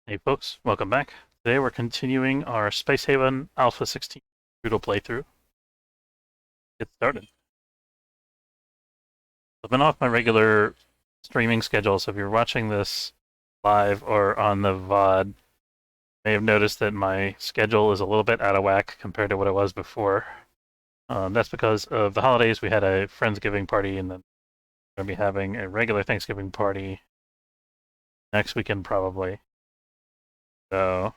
Hey folks, welcome back. Today we're continuing our Space Haven Alpha 16 Brutal playthrough. Get started. I've been off my regular streaming schedule, so if you're watching this live or on the VOD, you may have noticed that my schedule is a little bit out of whack compared to what it was before. That's because of the holidays. We had a Friendsgiving party, and then we're going to be having a regular Thanksgiving party next weekend probably. So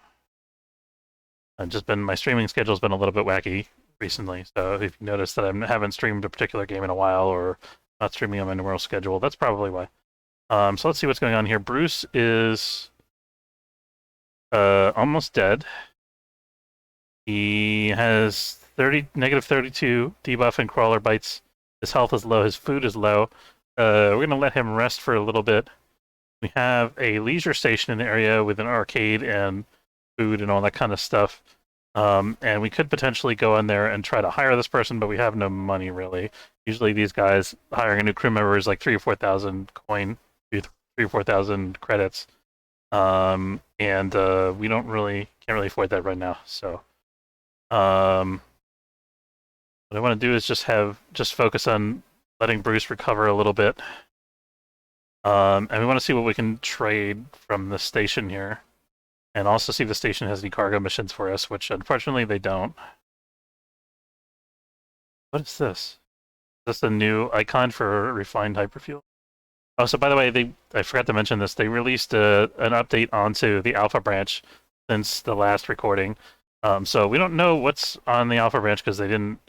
my streaming schedule's been a little bit wacky recently. So if you notice that I haven't streamed a particular game in a while or not streaming on my normal schedule, that's probably why. So let's see what's going on here. Bruce is almost dead. He has -32 debuff and crawler bites. His health is low. His food is low. We're gonna let him rest for a little bit. We have a leisure station in the area with an arcade and food and all that kind of stuff. And we could potentially go in there and try to hire this person, but we have no money really. Usually these guys hiring a new crew member is like 3 or 4,000 coin, 3 or 4,000 credits. And we can't really afford that right now. So what I want to do is just focus on letting Bruce recover a little bit. And we want to see what we can trade from the station here. And also see if the station has any cargo missions for us, which unfortunately they don't. What is this? Is this a new icon for refined hyperfuel? Oh, so by the way, I forgot to mention this. They released an update onto the alpha branch since the last recording. So we don't know what's on the alpha branch because they didn't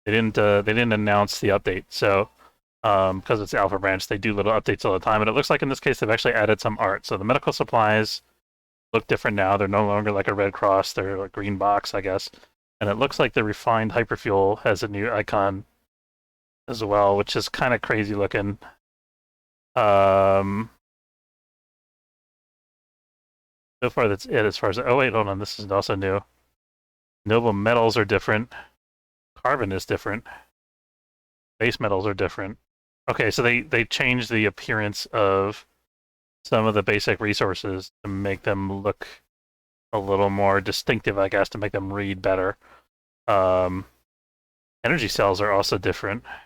announce the update. So because it's the alpha branch, they do little updates all the time. And it looks like in this case they've actually added some art. So the medical supplies look different now. They're no longer like a red cross. They're a green box, I guess. And it looks like the refined hyperfuel has a new icon as well, which is kind of crazy looking. So far that's it as far as... Oh wait, hold on. This is also new. Noble metals are different. Carbon is different. Base metals are different. Okay, so they changed the appearance of some of the basic resources to make them look a little more distinctive, I guess, to make them read better. Energy cells are also different. I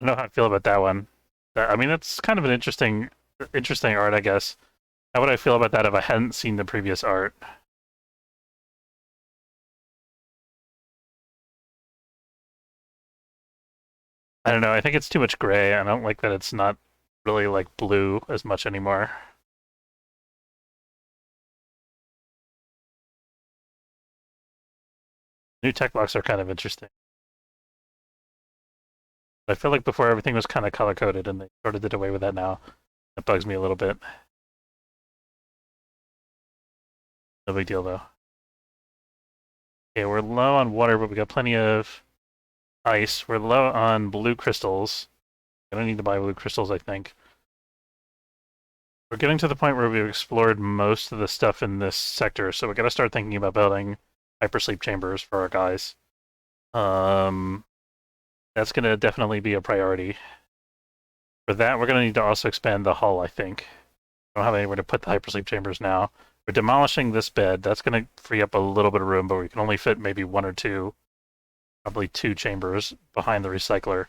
don't know how I feel about that one. I mean, that's kind of an interesting art, I guess. How would I feel about that if I hadn't seen the previous art? I don't know. I think it's too much gray. I don't like that it's not really like blue as much anymore. New tech blocks are kind of interesting. I feel like before everything was kind of color coded, and they sort of did away with that now. That bugs me a little bit. No big deal though. Okay, we're low on water, but we got plenty of ice. We're low on blue crystals. I don't need to buy blue crystals, I think. We're getting to the point where we've explored most of the stuff in this sector, so we got to start thinking about building hypersleep chambers for our guys. That's going to definitely be a priority. For that, we're going to need to also expand the hull, I think. I don't have anywhere to put the hypersleep chambers now. We're demolishing this bed. That's going to free up a little bit of room, but we can only fit maybe one or two, probably two chambers behind the recycler.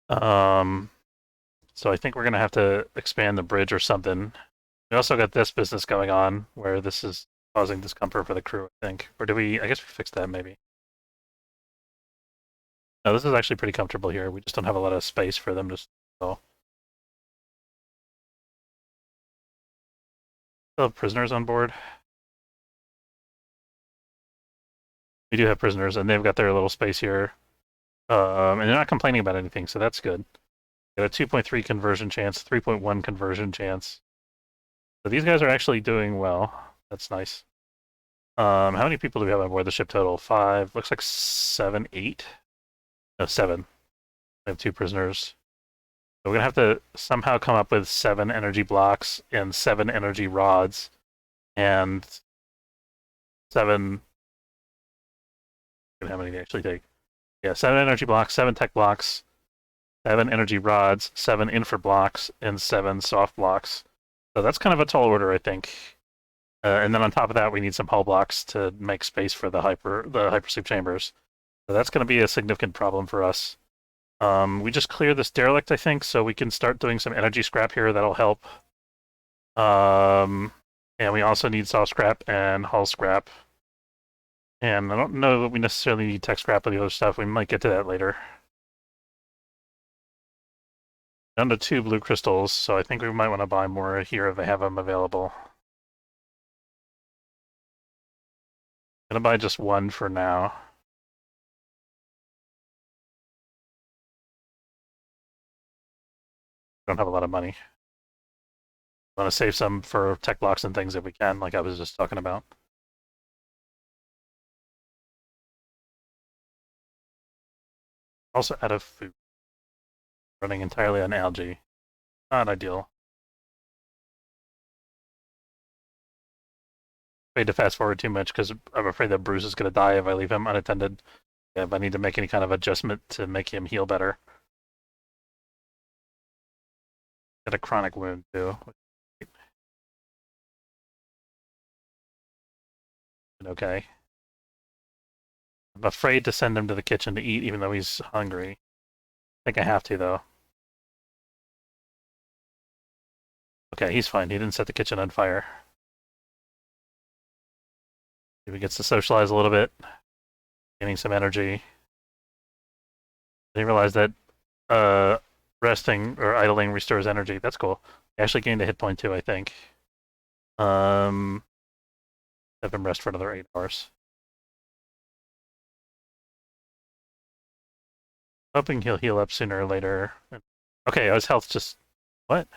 So I think we're going to have to expand the bridge or something. We also got this business going on where this is causing discomfort for the crew, I think. Or do we? I guess we fixed that maybe. No, this is actually pretty comfortable here. We just don't have a lot of space for them to go. Still have prisoners on board. We do have prisoners, and they've got their little space here. And they're not complaining about anything, so that's good. Got a 2.3 conversion chance, 3.1 conversion chance. So these guys are actually doing well. That's nice. How many people do we have on board the ship total? 5. Looks like 7, 8. No, 7. We have 2 prisoners. So we're gonna have to somehow come up with 7 energy blocks and 7 energy rods and 7. How many they actually take? Yeah, 7 energy blocks, 7 tech blocks, 7 energy rods, 7 infra blocks, and 7 soft blocks. So that's kind of a tall order, I think. And then on top of that, we need some hull blocks to make space for the hypersleep chambers. So that's going to be a significant problem for us. We just clear this derelict, I think, so we can start doing some energy scrap here. That'll help. And we also need soft scrap and hull scrap. And I don't know that we necessarily need tech scrap or the other stuff. We might get to that later. Down to 2 blue crystals, so I think we might want to buy more here if they have them available. Gonna buy just 1 for now. Don't have a lot of money. Want to save some for tech blocks and things if we can, like I was just talking about. Also out of food. Running entirely on algae. Not ideal. Afraid to fast forward too much because I'm afraid that Bruce is going to die if I leave him unattended. If I need to make any kind of adjustment to make him heal better. Got a chronic wound too. Okay. I'm afraid to send him to the kitchen to eat even though he's hungry. I think I have to though. Okay, he's fine. He didn't set the kitchen on fire. If he gets to socialize a little bit, gaining some energy. I didn't realize that resting or idling restores energy. That's cool. I actually gained a hit point too, I think. Have him rest for another 8 hours. Hoping he'll heal up sooner or later. Okay, his health just... What?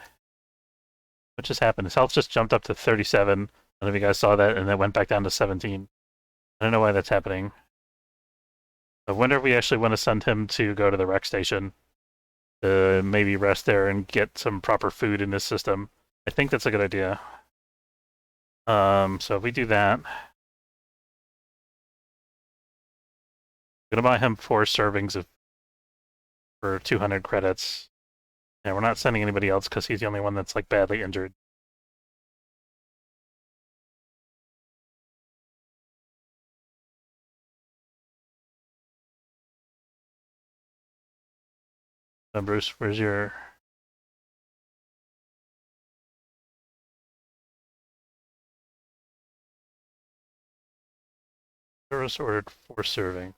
What just happened? His health just jumped up to 37. I don't know if you guys saw that, and then went back down to 17. I don't know why that's happening. I wonder if we actually want to send him to go to the rec station to maybe rest there and get some proper food in his system. I think that's a good idea. So if we do that, I'm gonna buy him 4 servings of for 200 credits. And we're not sending anybody else because he's the only one that's like badly injured. Bruce, where's your... Service ordered 4 serving.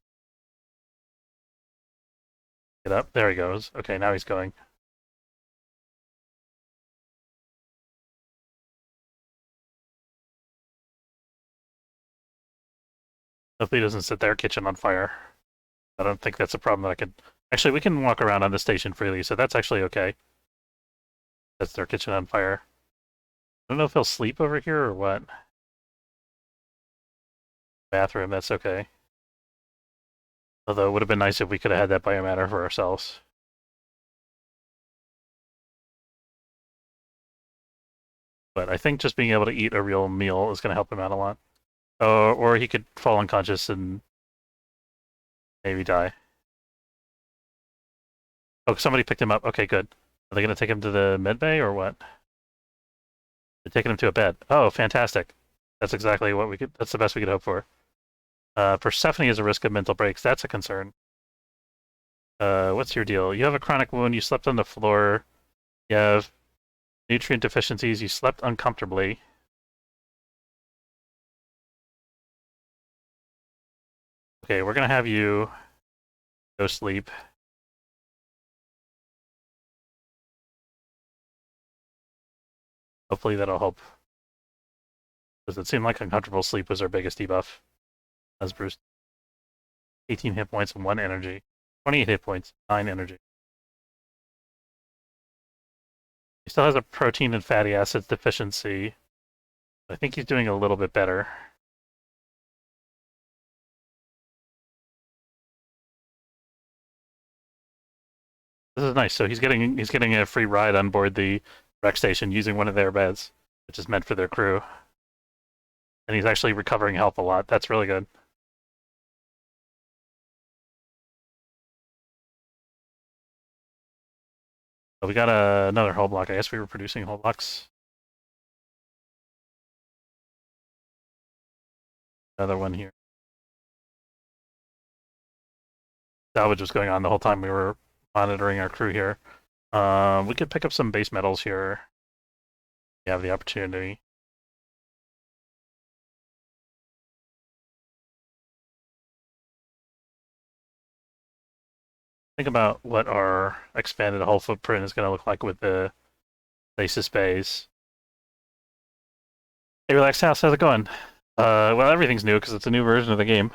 Get up. There he goes. Okay, now he's going. Hopefully he doesn't set their kitchen on fire. I don't think that's a problem that I could... Actually, we can walk around on the station freely, so that's actually okay. That's their kitchen on fire. I don't know if he'll sleep over here or what. Bathroom, that's okay. Although it would have been nice if we could have had that biomatter for ourselves. But I think just being able to eat a real meal is going to help him out a lot. Or he could fall unconscious and maybe die. Oh, somebody picked him up. Okay, good. Are they going to take him to the med bay or what? They're taking him to a bed. Oh, fantastic. That's exactly what we could... That's the best we could hope for. Persephone is a risk of mental breaks. That's a concern. What's your deal? You have a chronic wound. You slept on the floor. You have nutrient deficiencies. You slept uncomfortably. Okay, we're going to have you go sleep. Hopefully that'll help. Does it seem like uncomfortable sleep was our biggest debuff? As Bruce. 18 hit points and 1 energy. 28 hit points, 9 energy. He still has a protein and fatty acids deficiency. I think he's doing a little bit better. This is nice. So he's getting a free ride on board the rec station using one of their beds, which is meant for their crew. And he's actually recovering health a lot. That's really good. But we got another hull block. I guess we were producing hull blocks. Another one here. Salvage was going on the whole time we were monitoring our crew here. We could pick up some base metals here. We have the opportunity. Think about what our expanded hull footprint is going to look like with the Stasis bays. Hey, Relaxed House, how's it going? Well, everything's new because it's a new version of the game.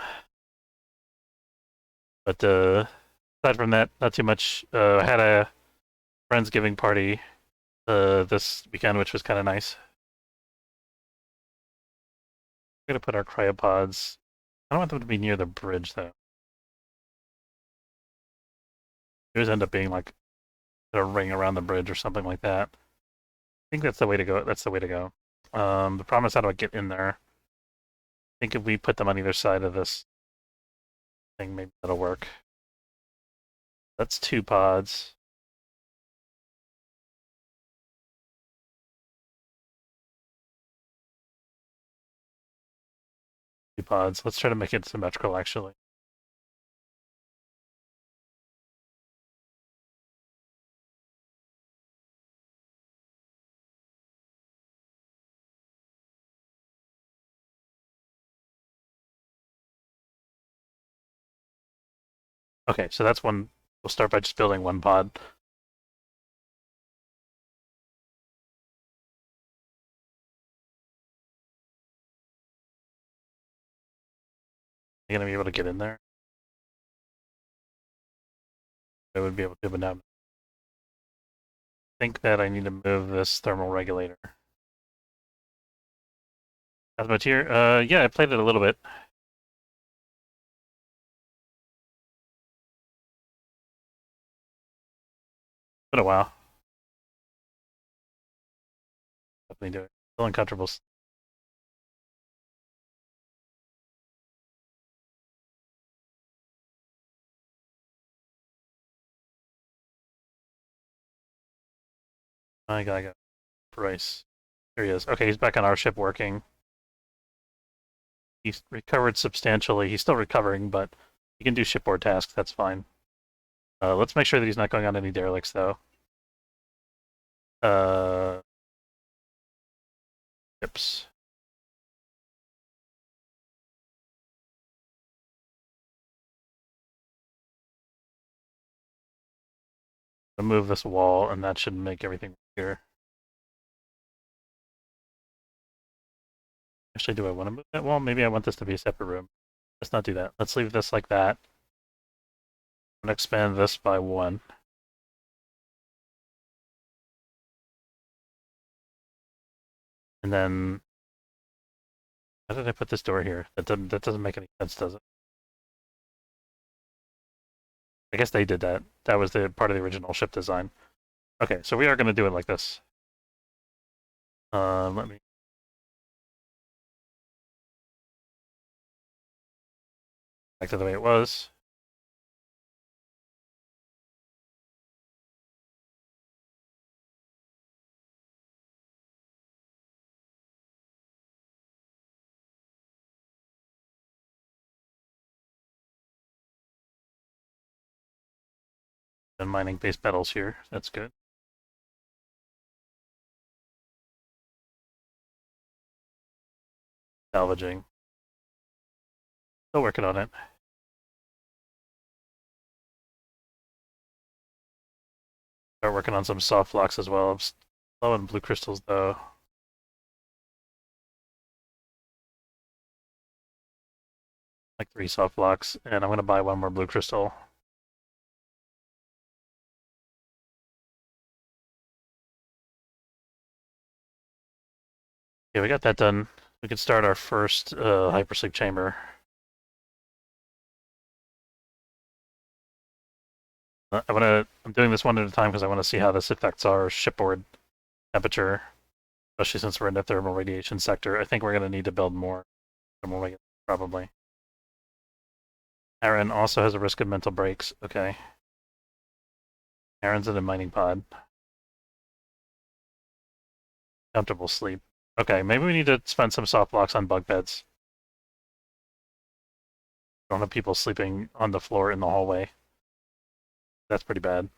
But aside from that, not too much. I had a Friendsgiving party this weekend, which was kind of nice. We're gonna put our cryopods. I don't want them to be near the bridge though. They always end up being like a ring around the bridge or something like that. I think that's the way to go. That's the way to go. The problem is how do I get in there? I think if we put them on either side of this thing, maybe that'll work. That's 2 pods. Let's try to make it symmetrical, actually. Okay, so that's one. We'll start by just building 1 pod. You're gonna be able to get in there. I would be able to, but now I think that I need to move this thermal regulator. Asmoteer, yeah, I played it a little bit. Been a while. Definitely do it. Still uncomfortable. I gotta go. Bryce. There he is. Okay, he's back on our ship working. He's recovered substantially. He's still recovering, but he can do shipboard tasks. That's fine. Let's make sure that he's not going on any derelicts, though. Ships. Move this wall, and that should make everything clear. Actually, do I want to move that wall? Maybe I want this to be a separate room. Let's not do that. Let's leave this like that. I'm going to expand this by 1. And then... How did I put this door here? That doesn't make any sense, does it? I guess they did that. That was the part of the original ship design. Okay, so we are going to do it like this. Let me... Back to the way it was. And mining base metals here. That's good. Salvaging. Still working on it. Start working on some soft blocks as well. I'm slow on blue crystals though. Like 3 soft blocks, and I'm gonna buy 1 more blue crystal. Okay, we got that done. We can start our first hypersleep chamber. I'm doing this one at a time because I want to see how this affects our shipboard temperature, especially since we're in the thermal radiation sector. I think we're gonna need to build more thermal regulators, probably. Aaron also has a risk of mental breaks. Okay. Aaron's in a mining pod. Comfortable sleep. Okay, maybe we need to spend some soft blocks on bug beds. Don't have people sleeping on the floor in the hallway. That's pretty bad,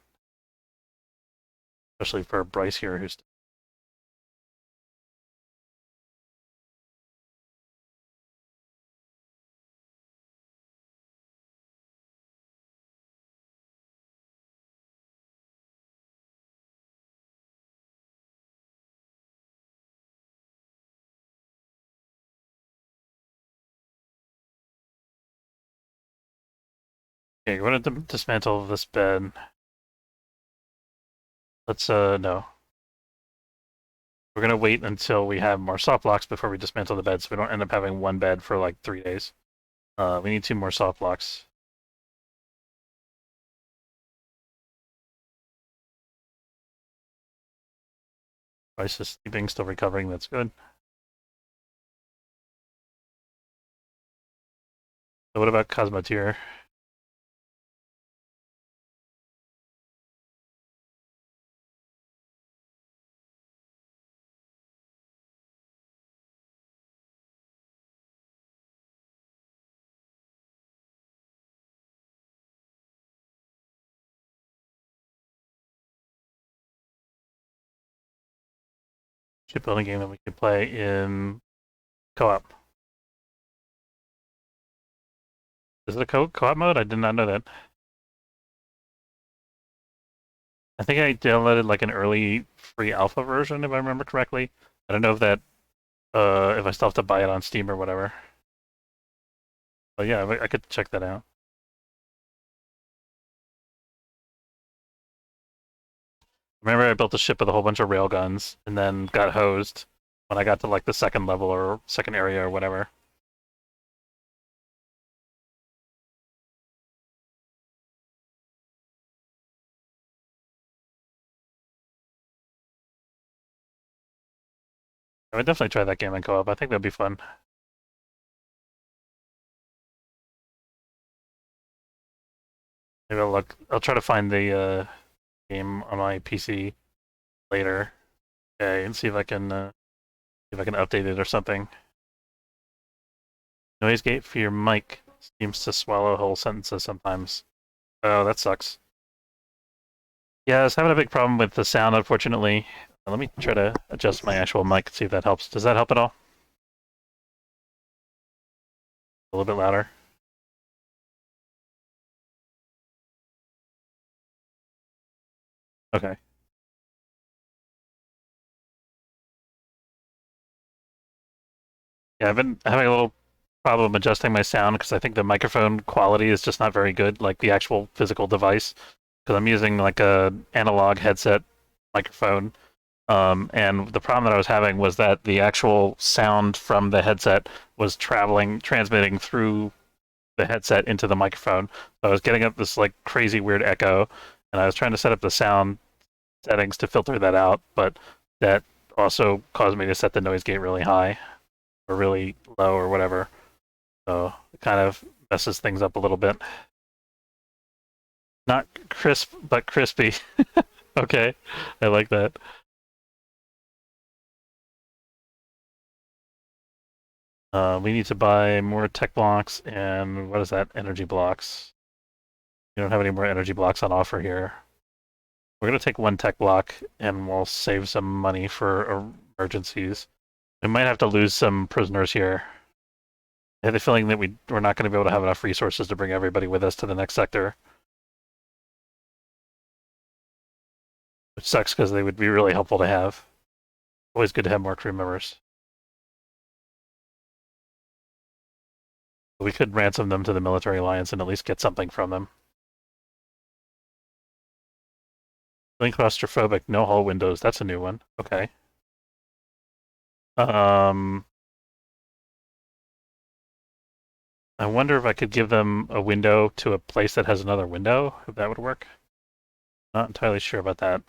especially for Bryce here, who's. Okay, we're gonna dismantle this bed. Let's no. We're gonna wait until we have more soft blocks before we dismantle the bed, so we don't end up having one bed for like 3 days. We need 2 more soft blocks. Bryce is sleeping, still recovering. That's good. So what about Cosmotier? Shipbuilding game that we could play in co-op. Is it a co-op mode? I did not know that. I think I downloaded like an early free alpha version, if I remember correctly. I don't know if that, if I still have to buy it on Steam or whatever. But yeah, I could check that out. Remember, I built a ship with a whole bunch of railguns and then got hosed when I got to like the second level or second area or whatever. I would definitely try that game in co-op. I think that'd be fun. Maybe I'll look. I'll try to find the game on my PC later. Okay, and see if I can update it or something. Noise gate for your mic seems to swallow whole sentences sometimes. Oh, that sucks. Yeah, I was having a big problem with the sound, unfortunately. Let me try to adjust my actual mic, see if that helps. Does that help at all? A little bit louder? Okay. Yeah, I've been having a little problem adjusting my sound because I think the microphone quality is just not very good, like the actual physical device. Because I'm using like a analog headset microphone. And the problem that I was having was that the actual sound from the headset was transmitting through the headset into the microphone. So I was getting up this like crazy weird echo, and I was trying to set up the sound settings to filter that out, but that also caused me to set the noise gate really high or really low or whatever. So it kind of messes things up a little bit. Not crisp, but crispy. Okay, I like that. We need to buy more tech blocks and what is that? Energy blocks. We don't have any more energy blocks on offer here. We're gonna take one tech block and we'll save some money for emergencies. We might have to lose some prisoners here. I have the feeling that we're not going to be able to have enough resources to bring everybody with us to the next sector. Which sucks because they would be really helpful to have. Always good to have more crew members. We could ransom them to the military alliance and at least get something from them. Feeling claustrophobic, no hull windows. That's a new one. Okay. Um, I wonder if I could give them a window to a place that has another window, if that would work. Not entirely sure about that.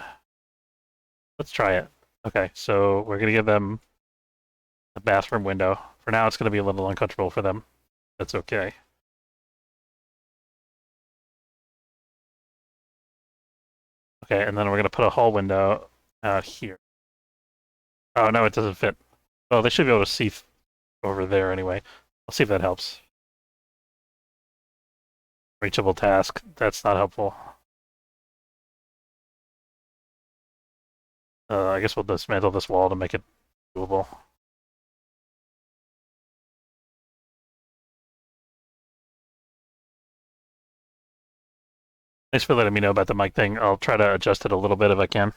Let's try it. Okay, so we're going to give them a bathroom window. For now, it's going to be a little uncomfortable for them. That's okay. Okay, and then we're going to put a hall window out here. Oh, no, it doesn't fit. Oh, they should be able to see over there anyway. I'll see if that helps. Reachable task. That's not helpful. I guess we'll dismantle this wall to make it doable. Thanks for letting me know about the mic thing. I'll try to adjust it a little bit if I can.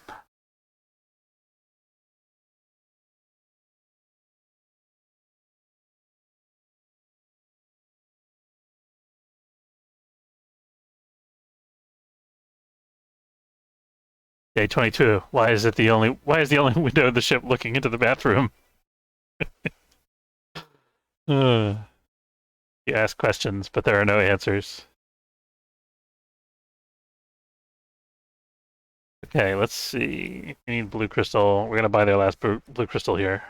Day 22. Why is the only window of the ship looking into the bathroom? You ask questions, but there are no answers. Okay, let's see. We need blue crystal. We're gonna buy their last blue crystal here.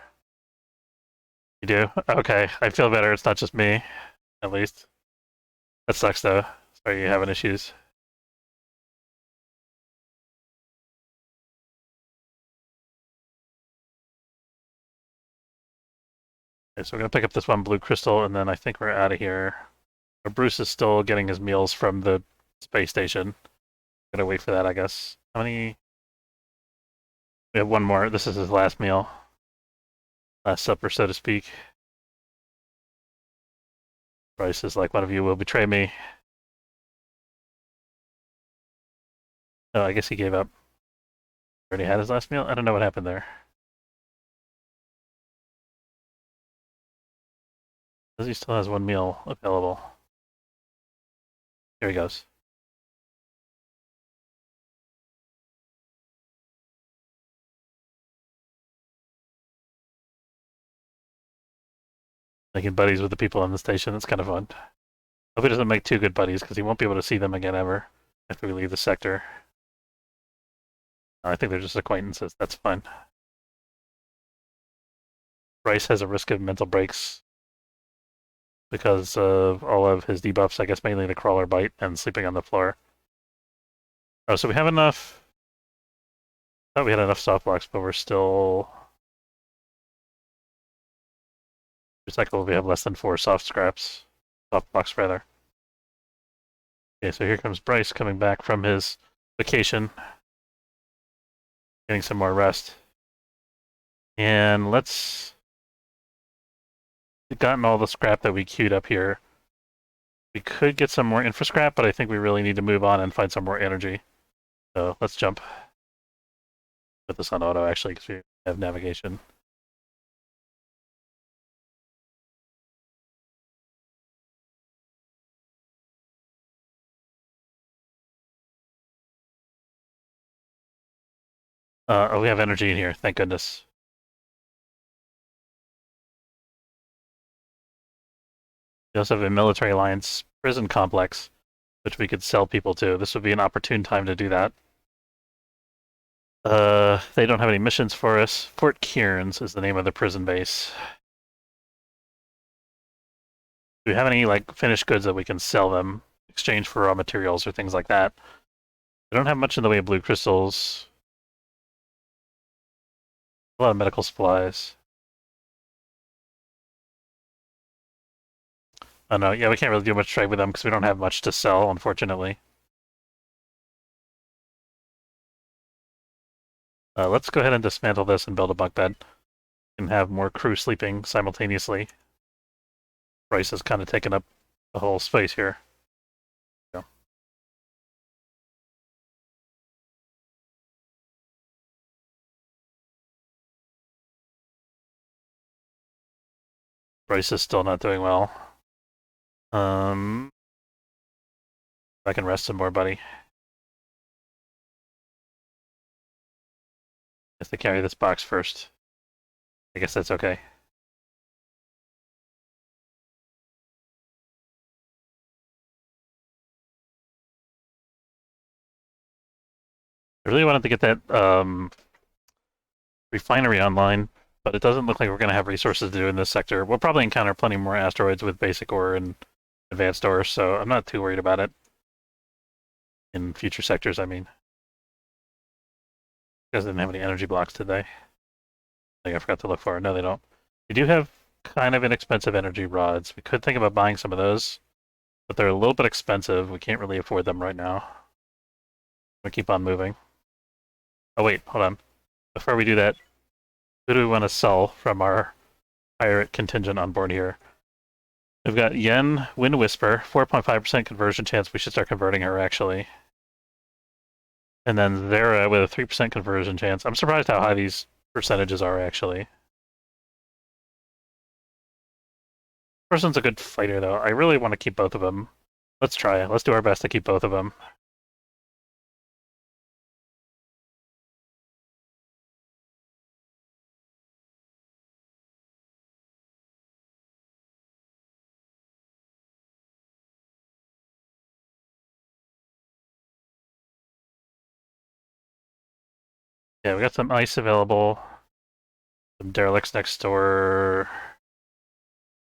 You do? Okay, I feel better. It's not just me, at least. That sucks though. Sorry you're having issues. Okay, so we're gonna pick up this one blue crystal, and then I think we're out of here. But Bruce is still getting his meals from the space station. Gotta wait for that, I guess. How many? We have one more. This is his last meal. Last supper, so to speak. Bryce is like, one of you will betray me. Oh, I guess he gave up. Already had his last meal? I don't know what happened there. Says he still has one meal available. Here he goes. Making buddies with the people on the station. That's kind of fun. Hope he doesn't make too good buddies, because he won't be able to see them again ever after we leave the sector. I think they're just acquaintances. That's fine. Bryce has a risk of mental breaks because of all of his debuffs, I guess mainly the crawler bite and sleeping on the floor. Oh, so we have enough. I thought we had enough soft blocks, but we're still recyclable. We have less than 4 soft blocks rather. Okay, so here comes Bryce coming back from his vacation, getting some more rest. And we've gotten all the scrap that we queued up here. We could get some more infra scrap, but I think we really need to move on and find some more energy. So let's jump. Put this on auto, actually, because we have navigation. Oh, we have energy in here, thank goodness. We also have a military alliance prison complex, which we could sell people to. This would be an opportune time to do that. They don't have any missions for us. Fort Cairns is the name of the prison base. Do we have any like finished goods that we can sell them, exchange for raw materials or things like that? We don't have much in the way of blue crystals. A lot of medical supplies. Oh no, yeah, we can't really do much trade with them because we don't have much to sell, unfortunately. Let's go ahead and dismantle this and build a bunk bed. And have more crew sleeping simultaneously. Bryce has kind of taken up the whole space here. Yeah. Bryce is still not doing well. I can rest some more, buddy. Have to carry this box first. I guess that's okay. I really wanted to get that refinery online, but it doesn't look like we're going to have resources to do in this sector. We'll probably encounter plenty more asteroids with basic ore and advanced ore, so I'm not too worried about it. In future sectors, I mean. You guys didn't have any energy blocks, did they? I think I forgot to look for it. No, they don't. They do have kind of inexpensive energy rods. We could think about buying some of those, but they're a little bit expensive. We can't really afford them right now. We keep on moving. Oh wait, hold on. Before we do that, who do we want to sell from our pirate contingent on board here? We've got Yen, Wind Whisper, 4.5% conversion chance. We should start converting her, actually. And then Zera with a 3% conversion chance. I'm surprised how high these percentages are, actually. Person's a good fighter, though. I really want to keep both of them. Let's try it. Let's do our best to keep both of them. Yeah, we got some ice available. Some derelicts next door.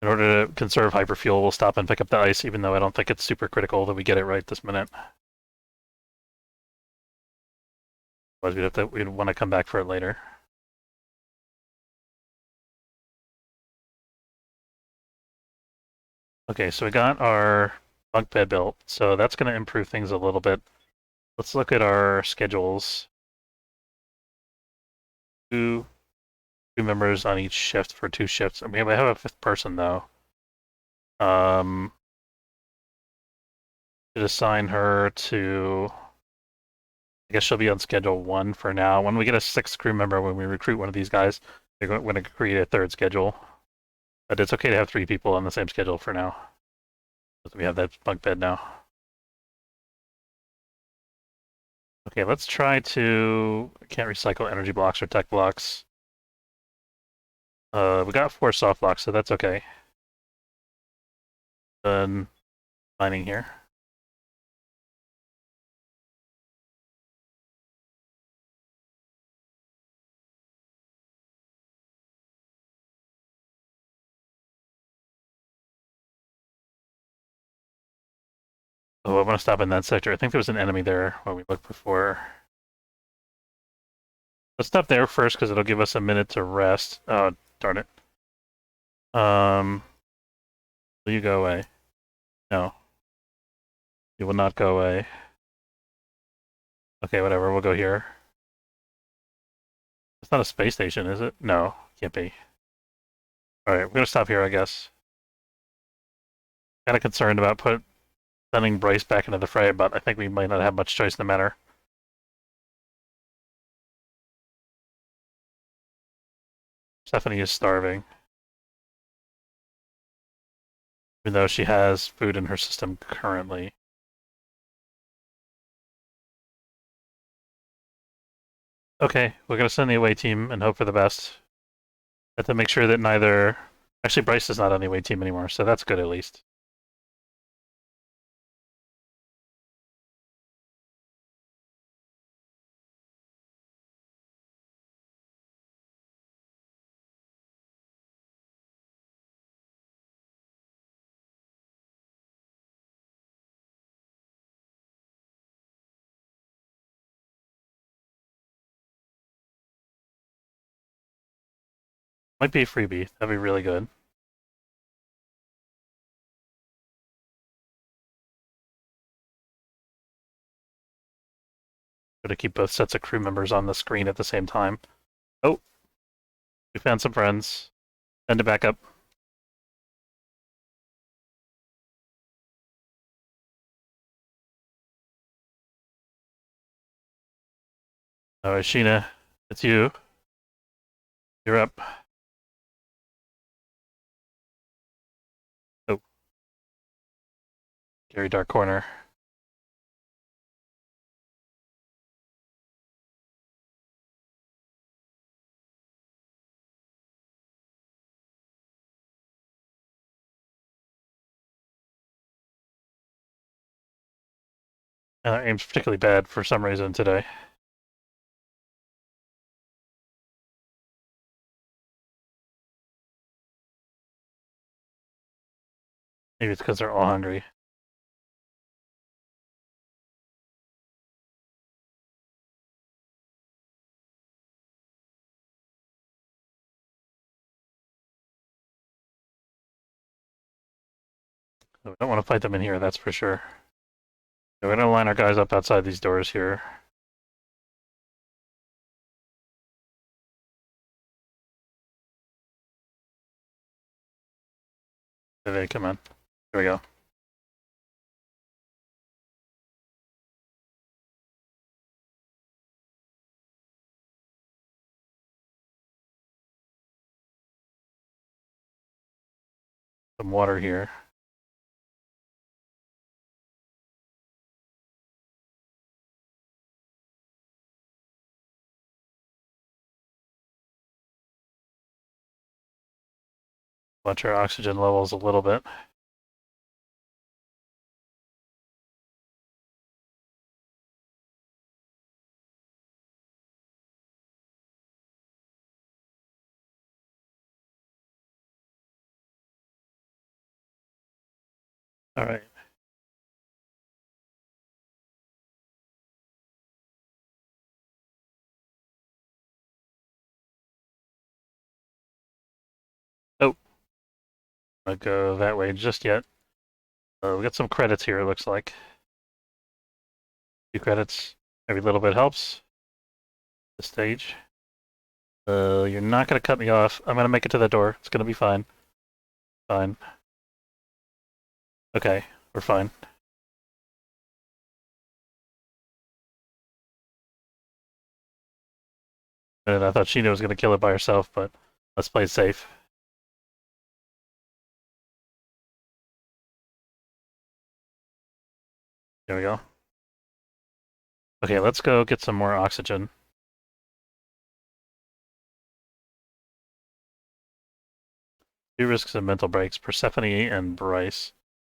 In order to conserve hyperfuel, we'll stop and pick up the ice, even though I don't think it's super critical that we get it right this minute. Otherwise, we'd want to come back for it later. Okay, so we got our bunk bed built, so that's going to improve things a little bit. Let's look at our schedules. Two members on each shift for 2 shifts. I mean, we have a 5th person, though. Should assign her to... I guess she'll be on schedule 1 for now. When we get a 6th crew member, when we recruit one of these guys, we're going to create a 3rd schedule. But it's okay to have 3 people on the same schedule for now. Because we have that bunk bed now. Okay, let's try to... I can't recycle energy blocks or tech blocks. We got 4 soft blocks, so that's okay. Then mining here. Oh, I want to stop in that sector. I think there was an enemy there when we looked before. Let's stop there first because it'll give us a minute to rest. Oh, darn it. Will you go away? No. You will not go away. Okay, whatever. We'll go here. It's not a space station, is it? No, can't be. Alright, we're gonna stop here, I guess. Kind of concerned about sending Bryce back into the fray, but I think we might not have much choice in the matter. Stephanie is starving. Even though she has food in her system currently. Okay, we're gonna send the away team and hope for the best. Have to make sure that neither... Actually, Bryce is not on the away team anymore, so that's good at least. Might be a freebie. That'd be really good. Gotta keep both sets of crew members on the screen at the same time. Oh, we found some friends. Send it back up. Oh, Sheena, it's you. You're up. Oh, Gary Dark Corner. Aim's particularly bad for some reason today. Maybe it's because they're all hungry. So we don't want to fight them in here, that's for sure. So we're going to line our guys up outside these doors here. Okay, come on. Here we go. Some water here. Watch our oxygen levels a little bit. All right. Oh, I'll go that way just yet. We got some credits here, it looks like. 2 credits. Every little bit helps. The stage. You're not going to cut me off. I'm going to make it to the door. It's going to be fine. Fine. Okay, we're fine. And I thought Sheena was going to kill it by herself, but let's play it safe. There we go. Okay, let's go get some more oxygen. 2 risks of mental breaks, Persephone and Bryce.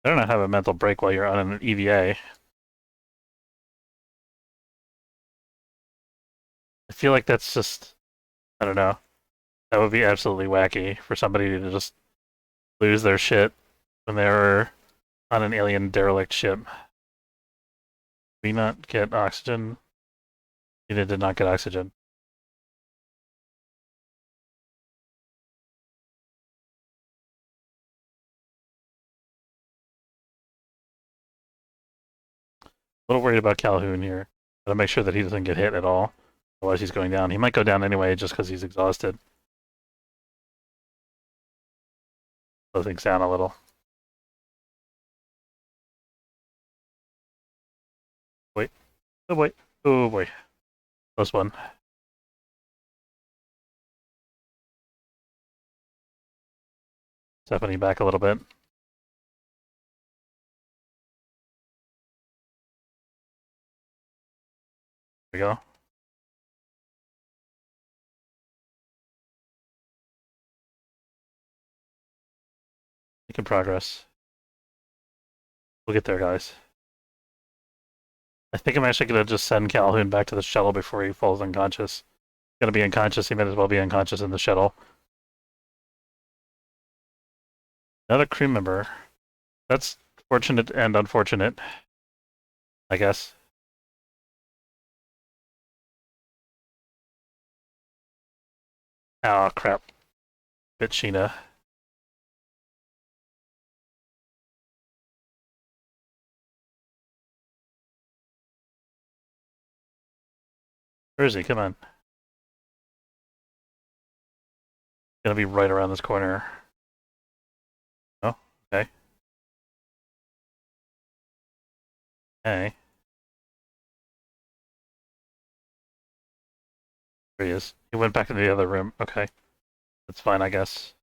I don't know how to have a mental break while you're on an EVA. I feel like that's just, I don't know. That would be absolutely wacky for somebody to just lose their shit when they're on an alien derelict ship. We not get oxygen? You did not get oxygen. A little worried about Calhoun here. Gotta make sure that he doesn't get hit at all. Otherwise he's going down. He might go down anyway just because he's exhausted. Slow things down a little. Wait. Oh boy. Oh boy. Close one. Stephanie back a little bit. There we go. Making progress. We'll get there, guys. I think I'm actually going to just send Calhoun back to the shuttle before he falls unconscious. He's going to be unconscious. He might as well be unconscious in the shuttle. Another crew member. That's fortunate and unfortunate, I guess. Oh, crap. Bit Sheena. Where is he? Come on. Gonna be right around this corner. Oh, okay. Hey. There he is. He went back into the other room. Okay. That's fine, I guess.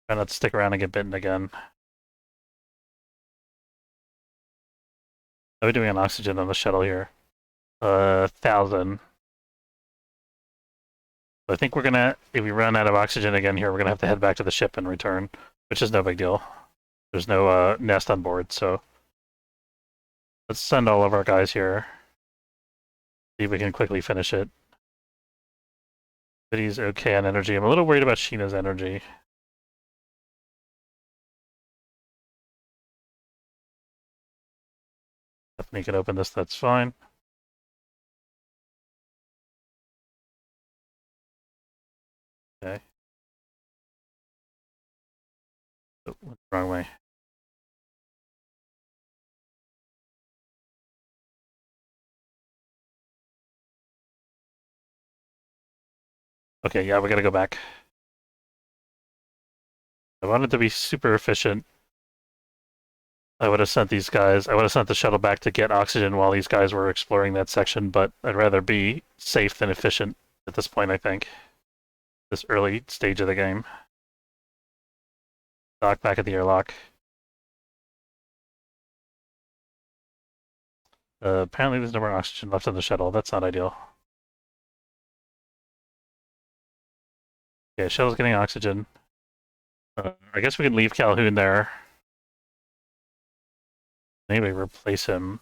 Try not to stick around and get bitten again. How are we doing on oxygen on the shuttle here? 1,000. I think we're gonna, if we run out of oxygen again here, we're gonna have to head back to the ship and return, which is no big deal. There's no nest on board, so let's send all of our guys here. See if we can quickly finish it. But he's okay on energy. I'm a little worried about Sheena's energy. Stephanie can open this, that's fine. Okay. Oh, went the wrong way. Okay, yeah, we gotta go back. I wanted to be super efficient. I would have sent these guys, I would have sent the shuttle back to get oxygen while these guys were exploring that section, but I'd rather be safe than efficient at this point, I think. This early stage of the game. Dock back at the airlock. Apparently there's no more oxygen left on the shuttle. That's not ideal. Okay, shuttle's getting oxygen. I guess we can leave Calhoun there. Maybe replace him.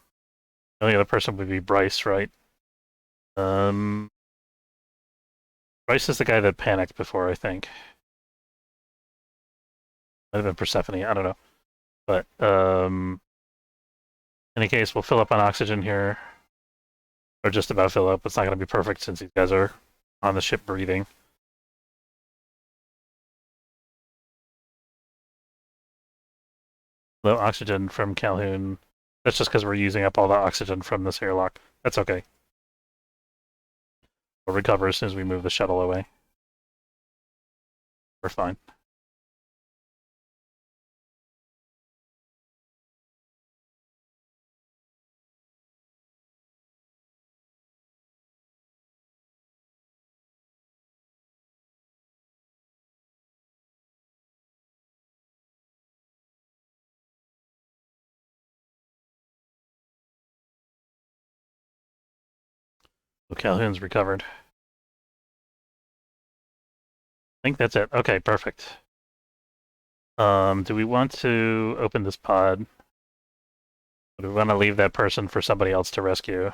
The only other person would be Bryce, right? Um, Bryce is the guy that panicked before, I think. Might have been Persephone. I don't know. But in any case, we'll fill up on oxygen here, or just about fill up. It's not going to be perfect since these guys are on the ship breathing. Low oxygen from Calhoun. That's just because we're using up all the oxygen from this airlock. That's okay. We'll recover as soon as we move the shuttle away. We're fine. So Calhoun's recovered. I think that's it. Okay, perfect. Do we want to open this pod? Or do we want to leave that person for somebody else to rescue?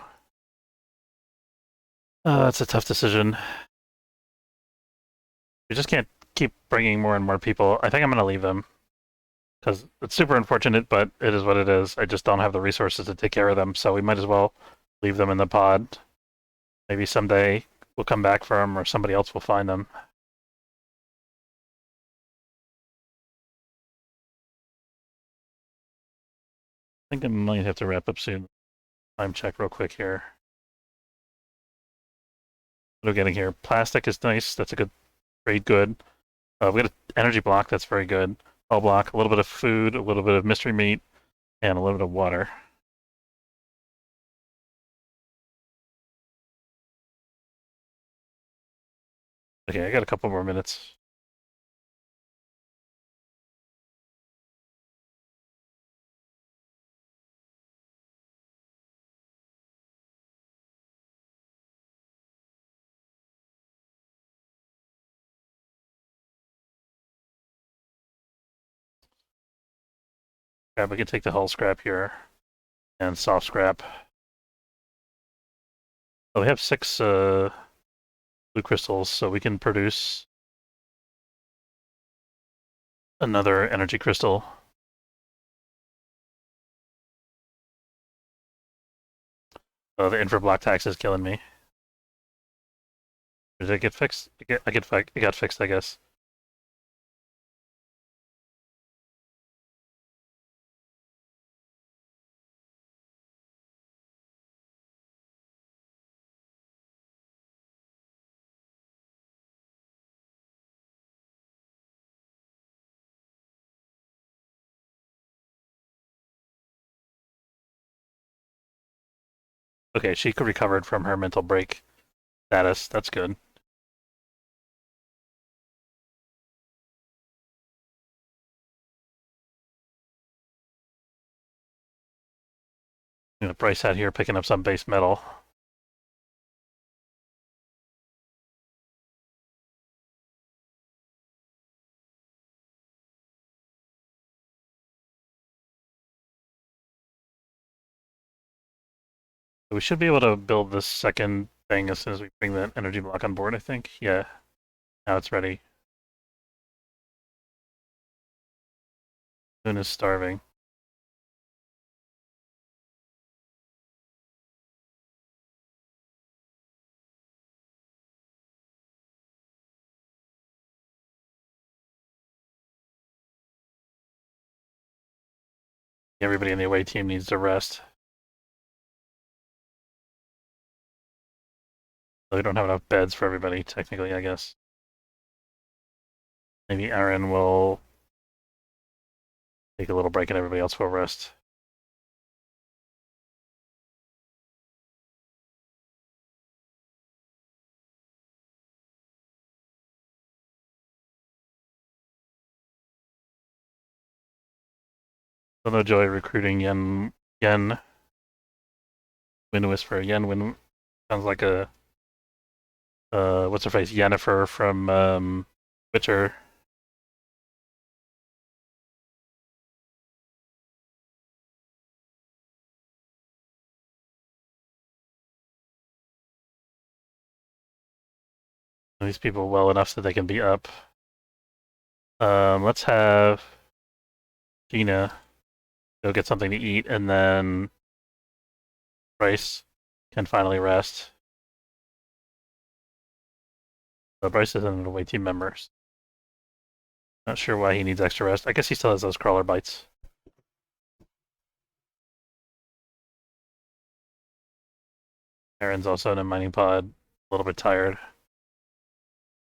It's a tough decision. We just can't keep bringing more and more people. I think I'm going to leave them because it's super unfortunate, but it is what it is. I just don't have the resources to take care of them, so we might as well leave them in the pod. Maybe someday we'll come back for them, or somebody else will find them. I think I might have to wrap up soon. Time check real quick here. What are we getting here? Plastic is nice. That's a good, great good. We got an energy block. That's very good. Hull block, a little bit of food, a little bit of mystery meat, and a little bit of water. Okay, I got a couple more minutes. Scrap, we can take the hull scrap here and soft scrap. Oh, we have 6 blue crystals, so we can produce another energy crystal. Oh, the infra block tax is killing me. Did it get fixed? It got fixed, I guess. Okay, she recovered from her mental break status. That's good. Bryce out here picking up some base metal. We should be able to build this second thing as soon as we bring that energy block on board, I think. Yeah, now it's ready. Moon is starving. Everybody in the away team needs to rest. So we don't have enough beds for everybody, technically, I guess. Maybe Aaron will take a little break and everybody else will rest. So no joy recruiting Yen Winwhisper. Yen Win sounds like a what's her face? Yennefer from Witcher. These people well enough so they can be up. Let's have Gina go get something to eat, and then Bryce can finally rest. But Bryce isn't an away team member. Not sure why he needs extra rest. I guess he still has those crawler bites. Aaron's also in a mining pod, a little bit tired. I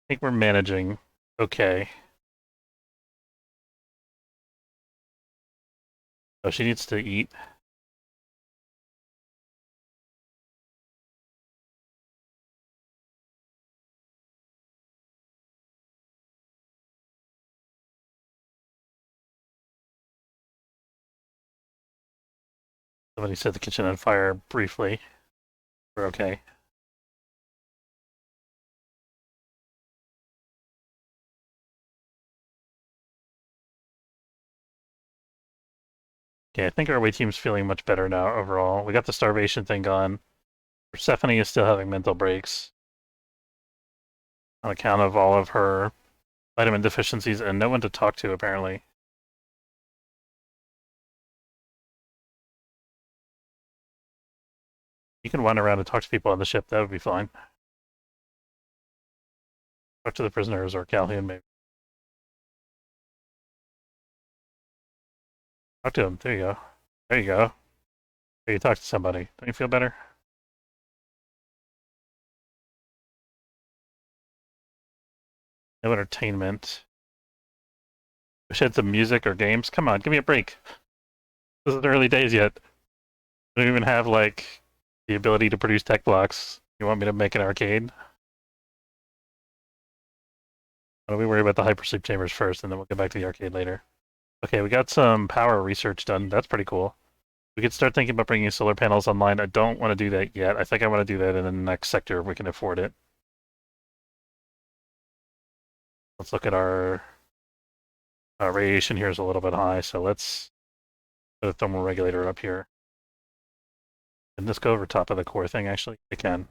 think we're managing okay. Oh, she needs to eat. Somebody set the kitchen on fire briefly. We're okay. Okay, I think our away team's feeling much better now overall. We got the starvation thing gone. Persephone is still having mental breaks on account of all of her vitamin deficiencies and no one to talk to, apparently. You can run around and talk to people on the ship, that would be fine. Talk to the prisoners or Calhoun, maybe. Talk to him. There you go. There you go. There you talk to somebody. Don't you feel better? No entertainment. Wish I had some music or games. Come on, give me a break. This isn't early days yet. I don't even have, like, the ability to produce tech blocks. You want me to make an arcade? Why don't we worry about the hypersleep chambers first, and then we'll get back to the arcade later. Okay, we got some power research done. That's pretty cool. We could start thinking about bringing solar panels online. I don't want to do that yet. I think I want to do that in the next sector if we can afford it. Let's look at our radiation here is a little bit high, so let's put a thermal regulator up here. Can this go over top of the core thing, actually? It can.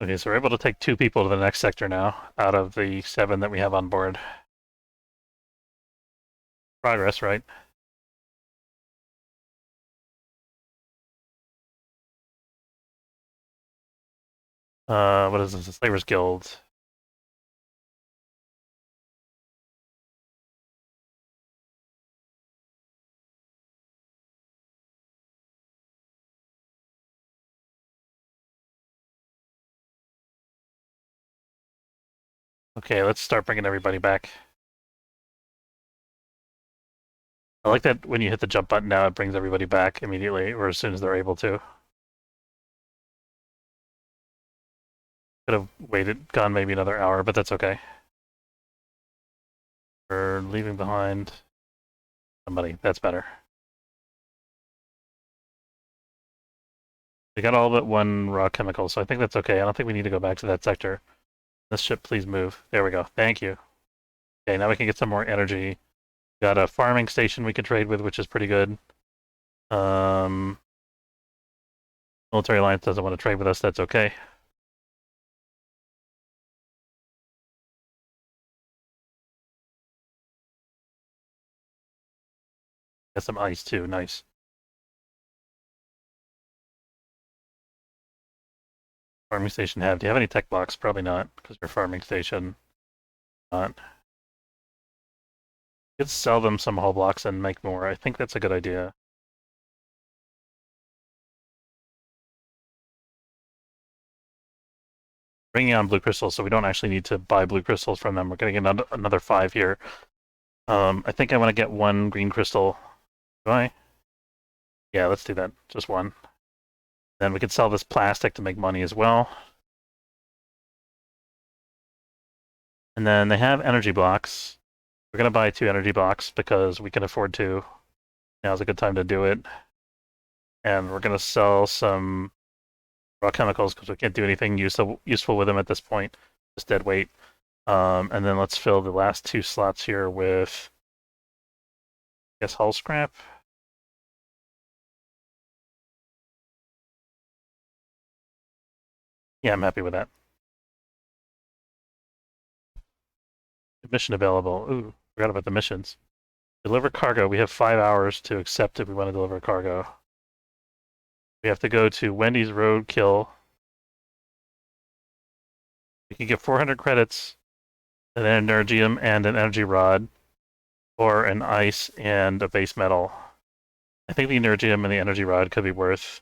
Okay, so we're able to take 2 people to the next sector now, out of the 7 that we have on board. Progress, right? What is this? The Slavers Guild. Okay, let's start bringing everybody back. I like that when you hit the jump button now, it brings everybody back immediately, or as soon as they're able to. Could have waited, gone maybe another hour, but that's okay. We're leaving behind somebody. That's better. We got all but 1 raw chemical, so I think that's okay. I don't think we need to go back to that sector. This ship, please move. There we go. Thank you. Okay, now we can get some more energy. Got a farming station we can trade with, which is pretty good. Military Alliance doesn't want to trade with us, that's okay. Got some ice too, nice. Farming station have. Do you have any tech blocks? Probably not, because your farming station not. You could sell them some hull blocks and make more. I think that's a good idea. Bringing on blue crystals, so we don't actually need to buy blue crystals from them. We're getting another 5 here. I think I want to get one green crystal. Do I? Yeah, let's do that. Just one. Then we could sell this plastic to make money as well. And then they have energy blocks. We're going to buy 2 energy blocks because we can afford to. Now's a good time to do it. And we're going to sell some raw chemicals because we can't do anything useful with them at this point. Just dead weight. And then let's fill the last 2 slots here with, I guess, hull scrap. Yeah, I'm happy with that. Mission available. Ooh, forgot about the missions. Deliver cargo. We have 5 hours to accept if we want to deliver cargo. We have to go to Wendy's Roadkill. We can get 400 credits, an energium and an energy rod, or an ice and a base metal. I think the energium and the energy rod could be worth.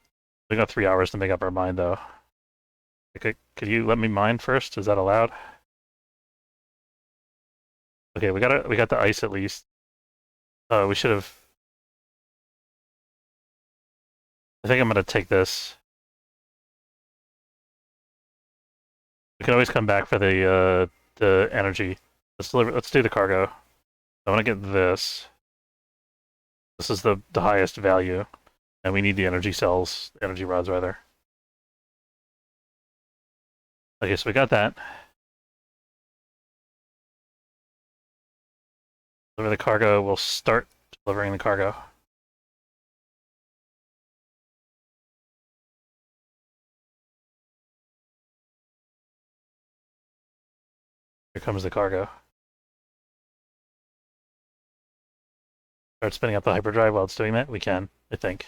We got 3 hours to make up our mind, though. Could you let me mine first? Is that allowed? Okay, we got the ice at least. We should have. I think I'm gonna take this. We can always come back for the energy. Let's do the cargo. I want to get this. This is the highest value, and we need the energy cells, energy rods rather. Okay, so we got that. Deliver the cargo. We'll start delivering the cargo. Here comes the cargo. Start spinning up the hyperdrive while it's doing that. We can, I think.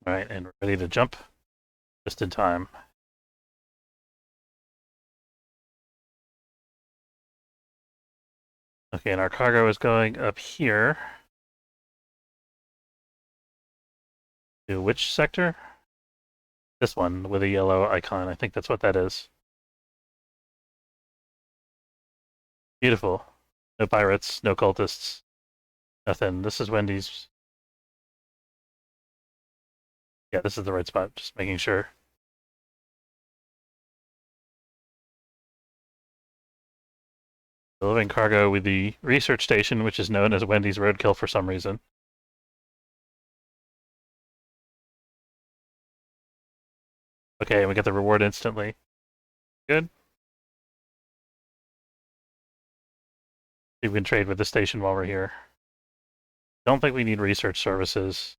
All right, and we're ready to jump. Just in time. Okay, and our cargo is going up here. To which sector? This one with a yellow icon. I think that's what that is. Beautiful. No pirates, no cultists, nothing. This is Wendy's. Yeah, this is the right spot. Just making sure. Delivering cargo with the research station, which is known as Wendy's Roadkill for some reason. Okay, and we get the reward instantly. Good. See if we can trade with the station while we're here. Don't think we need research services.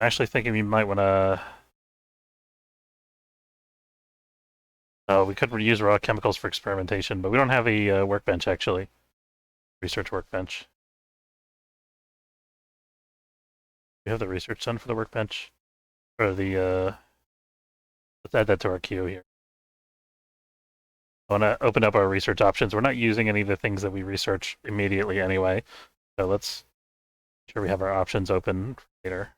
I'm actually thinking we might want to. Oh, we could use raw chemicals for experimentation, but we don't have a workbench actually. Research workbench. We have the research done for the workbench. Or the let's add that to our queue here. I want to open up our research options. We're not using any of the things that we research immediately anyway. So let's make sure we have our options open later.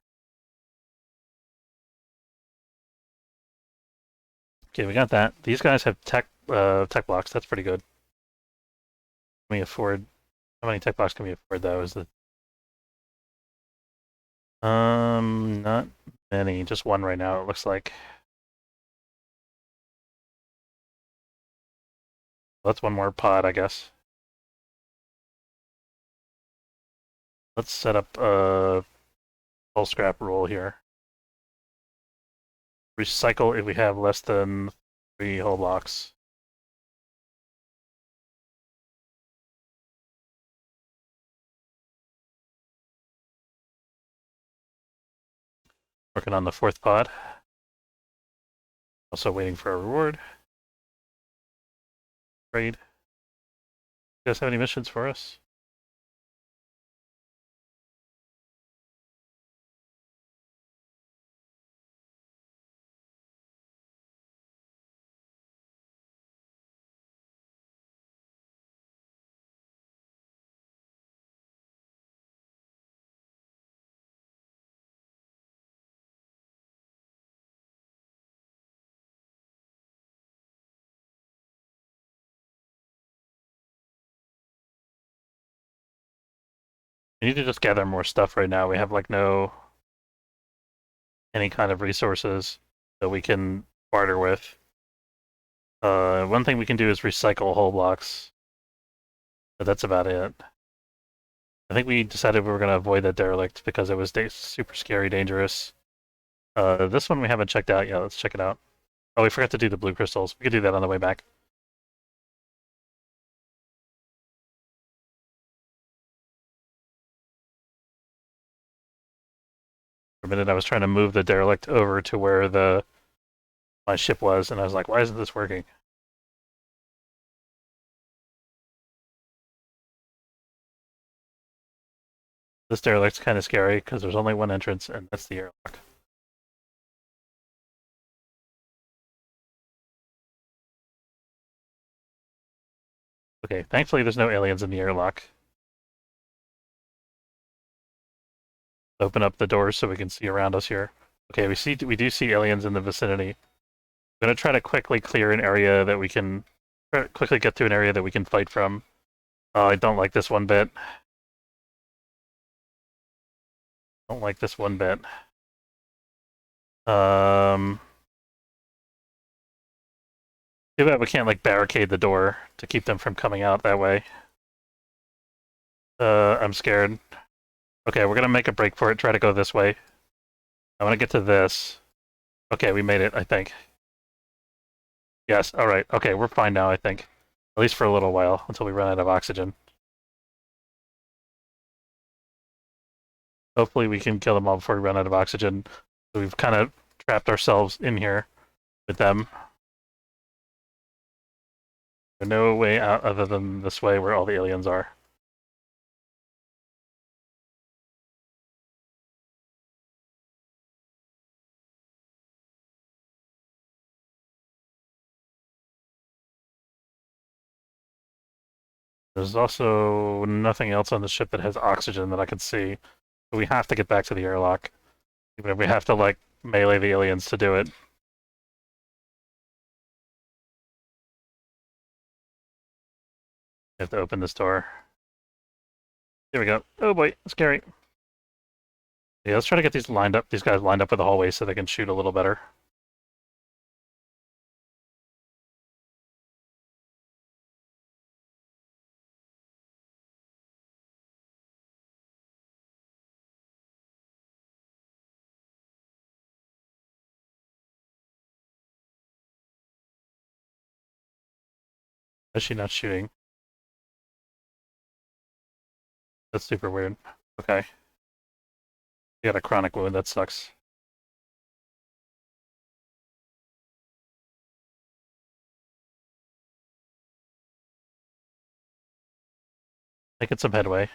Okay, we got that. These guys have tech blocks. That's pretty good. Can we afford? How many tech blocks can we afford though? Is the not many. Just one right now. It looks like. That's one more pod, I guess. Let's set up full scrap rule here. Recycle if we have less than 3 whole blocks. Working on the 4th pod. Also waiting for a reward. Trade. You guys have any missions for us? We need to just gather more stuff right now. We have like no any kind of resources that we can barter with. One thing we can do is recycle whole blocks, but that's about it. I think we decided we were going to avoid that derelict because it was super scary, dangerous. This one we haven't checked out yet. Let's check it out. Oh, we forgot to do the blue crystals. We could do that on the way back. For a minute, I was trying to move the derelict over to where my ship was, and I was like, why isn't this working? This derelict's kind of scary because there's only one entrance, and that's the airlock. Okay, thankfully there's no aliens in the airlock. Open up the doors so we can see around us here. Okay, we do see aliens in the vicinity. I'm gonna try to quickly clear an area that we can quickly get to an area that we can fight from. Oh, I don't like this one bit. Don't like this one bit. Too bad we can't like barricade the door to keep them from coming out that way. I'm scared. Okay, we're gonna make a break for it. Try to go this way. I want to get to this. Okay, we made it, I think. Yes, alright. Okay, we're fine now, I think. At least for a little while, until we run out of oxygen. Hopefully we can kill them all before we run out of oxygen. So we've kind of trapped ourselves in here with them. There's no way out other than this way where all the aliens are. There's also nothing else on the ship that has oxygen that I can see. But we have to get back to the airlock. Even if we have to, like, melee the aliens to do it. We have to open this door. There we go. Oh boy, scary. Yeah, let's try to get these guys lined up with the hallway so they can shoot a little better. Is she not shooting? That's super weird. Okay. We got a chronic wound, that sucks. Making some headway.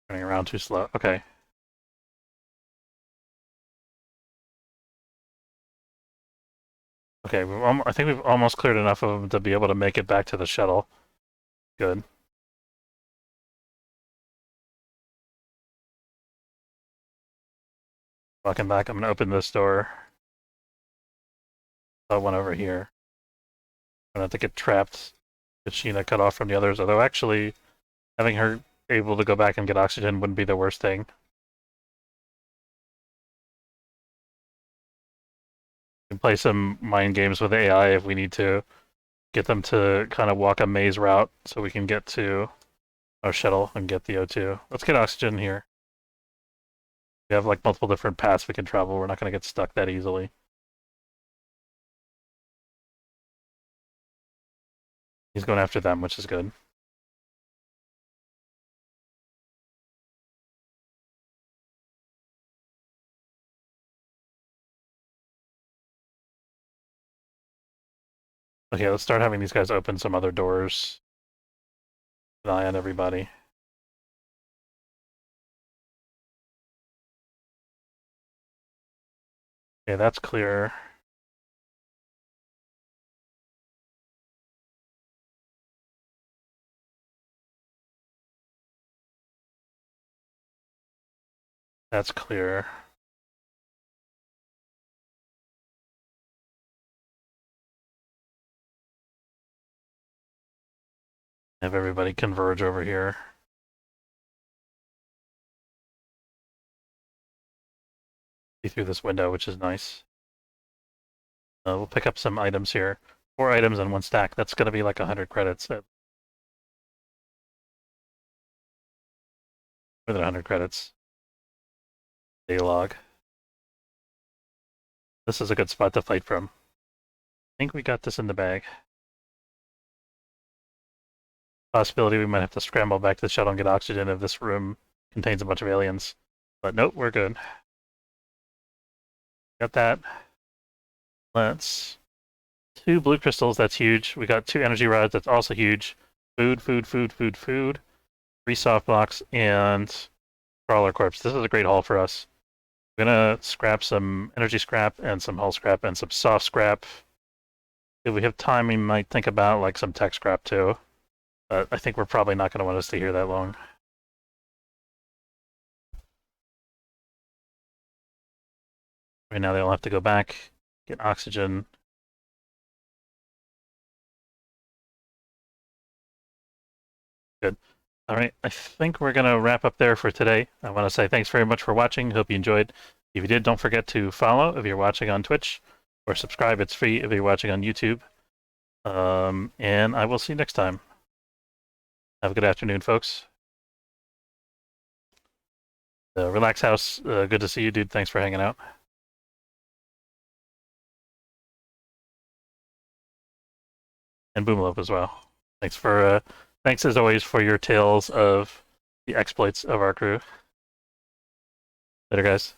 Turning around too slow. Okay. Okay, I think we've almost cleared enough of them to be able to make it back to the shuttle. Good. Walking back, I'm gonna open this door. One over here. I'm gonna have to get trapped. Get Sheena cut off from the others, although actually having her able to go back and get oxygen wouldn't be the worst thing. We can play some mind games with AI if we need to. get them to kind of walk a maze route so we can get to our shuttle and get the O2. Let's get oxygen here. We have like multiple different paths we can travel. We're not going to get stuck that easily. He's going after them, which is good. Okay, let's start having these guys open some other doors. Keep an eye on everybody. Okay, that's clear. That's clear. Have everybody converge over here. See through this window, which is nice. We'll pick up some items here. 4 items on 1 stack. That's going to be like 100 credits. More than 100 credits. Day log. This is a good spot to fight from. I think we got this in the bag. Possibility we might have to scramble back to the shuttle and get oxygen if this room contains a bunch of aliens. But nope, we're good. Got that. Let's... 2 blue crystals, that's huge. We got 2 energy rods, that's also huge. Food, food, food, food, food. 3 soft blocks, and crawler corpse. This is a great haul for us. We're gonna scrap some energy scrap and some hull scrap and some soft scrap. If we have time, we might think about like some tech scrap too. But I think we're probably not gonna want to stay here that long. Right now, they'll have to go back, get oxygen. Good. All right, I think we're gonna wrap up there for today. I want to say thanks very much for watching. Hope you enjoyed. If you did, don't forget to follow if you're watching on Twitch, or subscribe. It's free if you're watching on YouTube. And I will see you next time. Have a good afternoon, folks. Relax House, good to see you, dude. Thanks for hanging out. And Boomlope as well. Thanks as always for your tales of the exploits of our crew. Later, guys.